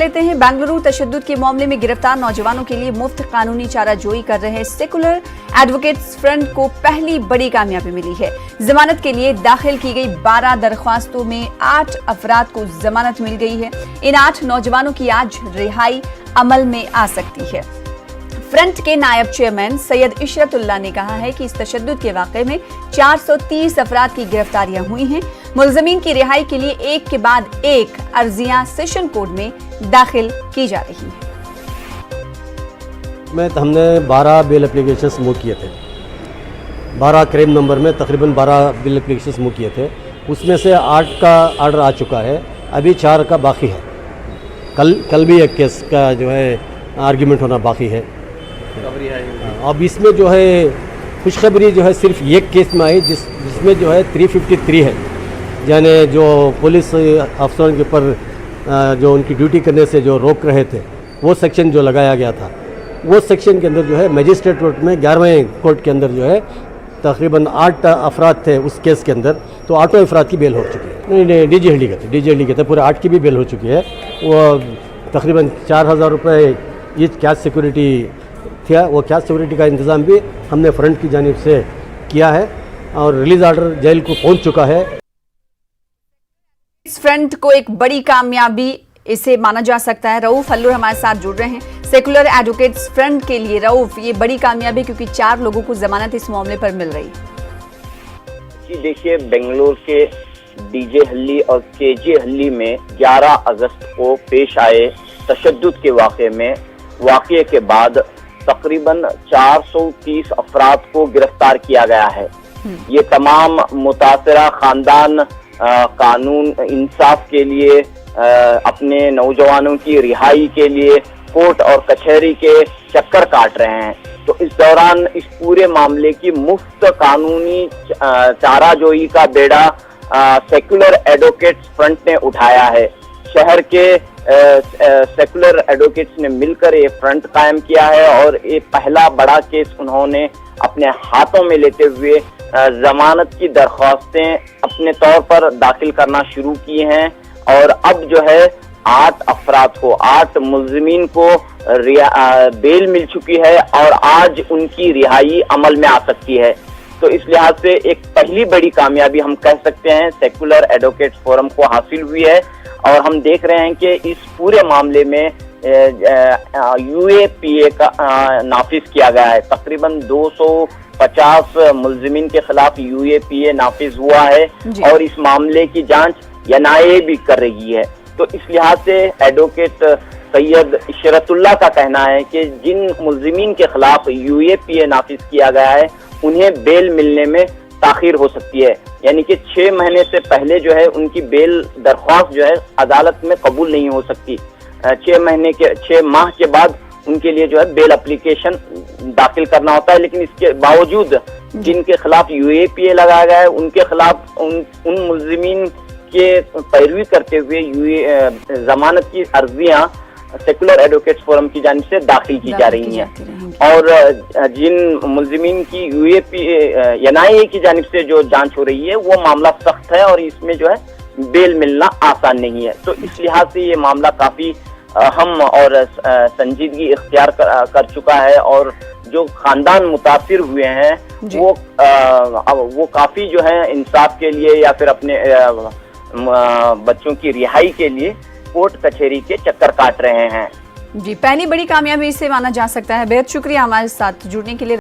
लेते हैं। बेंगलुरु तशद्दुद के मामले में गिरफ्तार नौजवानों के लिए मुफ्त कानूनी चाराजोई कर रहे सेकुलर एडवोकेट्स फ्रंट को पहली बड़ी कामयाबी मिली है। जमानत के लिए दाखिल की गई 12 दरख्वास्तों में 8 अफराद को जमानत मिल गई है। इन 8 नौजवानों की आज रिहाई अमल में आ सकती है। फ्रंट के नायब चेयरमैन सैयद इशरतुल्लाह ने कहा है कि इस तशद्दुद के वाक़े में 430 अफराद की गिरफ्तारियां हुई हैं। मुलज़मीन की रिहाई के लिए एक के बाद एक अर्जियां सेशन कोर्ट में दाखिल की जा रही हैं। हमने 12 बेल एप्लीकेशंस मूव किए थे। 12 क्राइम नंबर में तकरीबन 12 बेल एप्लीकेशंस मूव किए थे। उसमें से 8 का आर्डर आ चुका है, अभी 4 का बाकी है। कल भी एक केस का जो है आर्ग्यूमेंट होना बाकी है। अब इसमें जो है खुशखबरी जो है सिर्फ एक केस में आई जिसमें जो है 353 है, यानी जो पुलिस अफसरों के ऊपर जो उनकी ड्यूटी करने से जो रोक रहे थे वो सेक्शन जो लगाया गया था, वो सेक्शन के अंदर जो है मजिस्ट्रेट कोर्ट में 11वें कोर्ट के अंदर जो है तकरीबन 8 अफराद थे उस केस के अंदर, तो 8 अफराद की बेल हो चुकी है। नहीं डीजी के थे पूरे 8 की भी बेल हो चुकी है। वो तकरीबन 4000 रुपये ये कैश सिक्योरिटी था, वो कैश सिक्योरिटी का इंतज़ाम भी हमने फ्रंट की जानिब से किया है और रिलीज ऑर्डर जेल को पहुंच चुका है। इस फ्रंट को एक बड़ी कामयाबी इसे माना जा सकता है। रऊफ अल्लूर हमारे साथ जुड़ रहे हैं। सेकुलर एडवोकेट्स फ्रंट के लिए रऊफ, ये बड़ी कामयाबी क्योंकि 4 लोगों को जमानत इस मामले पर मिल रही है। जी देखिए, बेंगलुरु के डीजे हल्ली और केजे हल्ली में 11 अगस्त को पेश आए तशद्दुद के वाक़े के बाद तकरीबन 430 अफराद को गिरफ्तार किया गया है। ये तमाम मुतासरा खानदान कानून इंसाफ के लिए, अपने नौजवानों की रिहाई के लिए कोर्ट और कचहरी के चक्कर काट रहे हैं। तो इस दौरान इस पूरे मामले की मुफ्त कानूनी चाराजोई का बेड़ा सेकुलर एडवोकेट्स फ्रंट ने उठाया है। शहर के सेकुलर एडवोकेट्स ने मिलकर ये फ्रंट कायम किया है और ये पहला बड़ा केस उन्होंने अपने हाथों में लेते हुए जमानत की दरख्वास्तें अपने तौर पर दाखिल करना शुरू की हैं और अब जो है 8 अफराद को, 8 मुलज़मीन को बेल मिल चुकी है और आज उनकी रिहाई अमल में आ सकती है। तो इस लिहाज से एक पहली बड़ी कामयाबी हम कह सकते हैं सेकुलर एडवोकेट्स फोरम को हासिल हुई है और हम देख रहे हैं कि इस पूरे मामले में UAPA का नाफिज किया गया है। तकरीबन 250 मुलज़मीन के खिलाफ UAPA नाफिज हुआ है और इस मामले की जांच NIA भी कर रही है। तो इस लिहाज से एडवोकेट सैयद इशरतुल्लाह का कहना है कि जिन मुलज़मीन के खिलाफ UAPA नाफिज किया गया है उन्हें बेल मिलने में ताखीर हो सकती है, यानी कि 6 महीने से पहले जो है उनकी बेल दरख्वास्त जो है अदालत में कबूल नहीं हो सकती। 6 माह के बाद उनके लिए जो है बेल एप्लीकेशन दाखिल करना होता है। लेकिन इसके बावजूद जिनके खिलाफ UAPA लगाया गया है उनके खिलाफ उन मुलज़मीन के पैरवी करते हुए जमानत की अर्जियां सेकुलर एडवोकेट्स फोरम की जानिब से दाखिल की जा रही हैं और जिन मुलज़मीन की UAPA NIA की जानिब से जो जांच हो रही है वो मामला सख्त है और इसमें जो है बेल मिलना आसान नहीं है। तो इस लिहाज से ये मामला काफी अहम और संजीदगी इख्तियार कर चुका है और जो खानदान मुतासिर हुए हैं वो काफी जो है इंसाफ के लिए या फिर अपने बच्चों की रिहाई के लिए कोर्ट कचहरी के चक्कर काट रहे हैं। जी, पहली बड़ी कामयाबी इसे माना जा सकता है। बेहद शुक्रिया हमारे साथ जुड़ने के लिए।